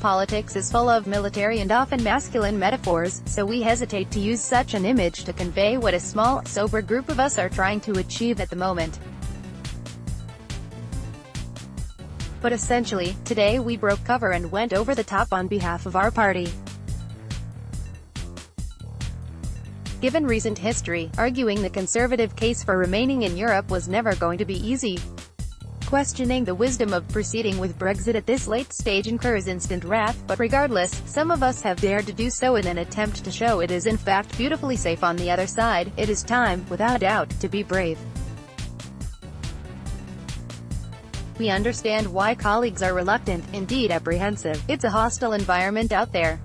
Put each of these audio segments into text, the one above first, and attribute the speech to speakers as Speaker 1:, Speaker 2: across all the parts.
Speaker 1: politics is full of military and often masculine metaphors, so we hesitate to use such an image to convey what a small, sober group of us are trying to achieve at the moment. But essentially, today we broke cover and went over the top on behalf of our party. Given recent history, arguing the conservative case for remaining in Europe was never going to be easy. Questioning the wisdom of proceeding with Brexit at this late stage incurs instant wrath, but regardless, some of us have dared to do so in an attempt to show it is in fact beautifully safe on the other side. It is time, without doubt, to be brave. We understand why colleagues are reluctant, indeed apprehensive. It's a hostile environment out there.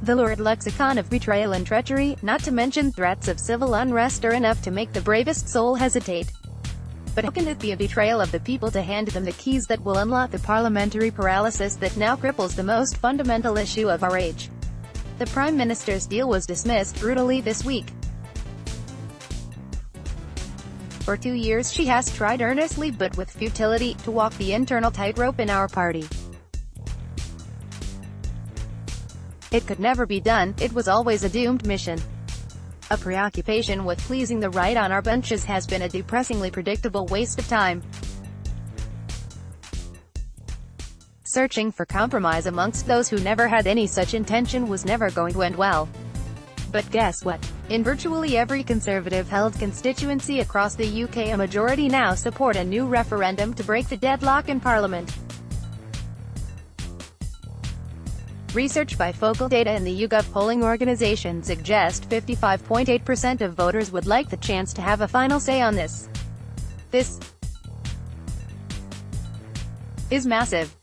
Speaker 1: The lurid lexicon of betrayal and treachery, not to mention threats of civil unrest, are enough to make the bravest soul hesitate. But how can it be a betrayal of the people to hand them the keys that will unlock the parliamentary paralysis that now cripples the most fundamental issue of our age? The Prime Minister's deal was dismissed brutally this week. For 2 years she has tried earnestly, but with futility, to walk the internal tightrope in our party. It could never be done, it was always a doomed mission. A preoccupation with pleasing the right on our benches has been a depressingly predictable waste of time. Searching for compromise amongst those who never had any such intention was never going to end well. But guess what? In virtually every Conservative-held constituency across the UK, a majority now support a new referendum to break the deadlock in Parliament. Research by Focal Data and the YouGov polling organisation suggests 55.8% of voters would like the chance to have a final say on this. This is massive.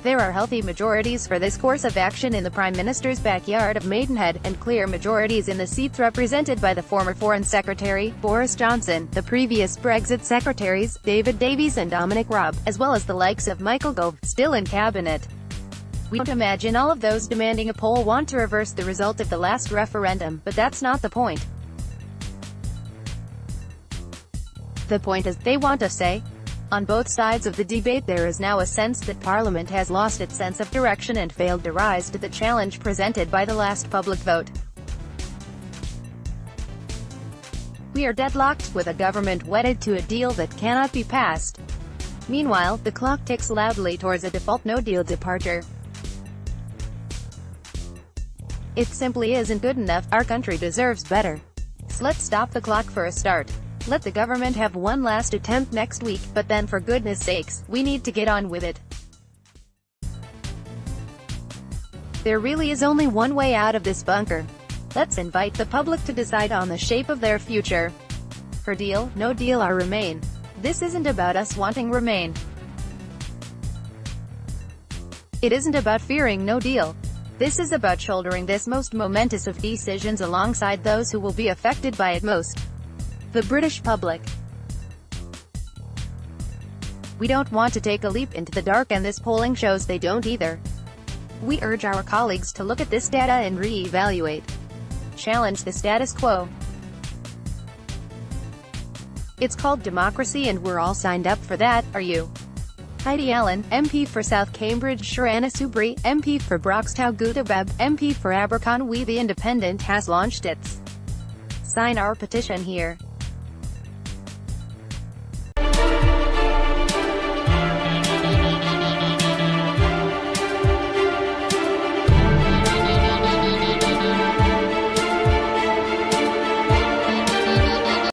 Speaker 1: There are healthy majorities for this course of action in the Prime Minister's backyard of Maidenhead, and clear majorities in the seats represented by the former Foreign Secretary, Boris Johnson, the previous Brexit secretaries, David Davies and Dominic Raab, as well as the likes of Michael Gove, still in cabinet. We don't imagine all of those demanding a poll want to reverse the result of the last referendum, but that's not the point. The point is, they want a say. On both sides of the debate there is now a sense that Parliament has lost its sense of direction and failed to rise to the challenge presented by the last public vote. We are deadlocked, with a government wedded to a deal that cannot be passed. Meanwhile, the clock ticks loudly towards a default no-deal departure. It simply isn't good enough. Our country deserves better. So let's stop the clock for a start. Let the government have one last attempt next week, but then for goodness sakes, we need to get on with it. There really is only one way out of this bunker. Let's invite the public to decide on the shape of their future. For deal, no deal or remain. This isn't about us wanting remain. It isn't about fearing no deal. This is about shouldering this most momentous of decisions alongside those who will be affected by it most. The British public. We don't want to take a leap into the dark, and this polling shows they don't either. We urge our colleagues to look at this data and re-evaluate. Challenge the status quo. It's called democracy and we're all signed up for that, are you? Heidi Allen, MP for South Cambridgeshire. Anna Soubry, MP for Broxtowe Gutabeb, MP for Aberconwy. The Independent has launched its Sign Our Petition here.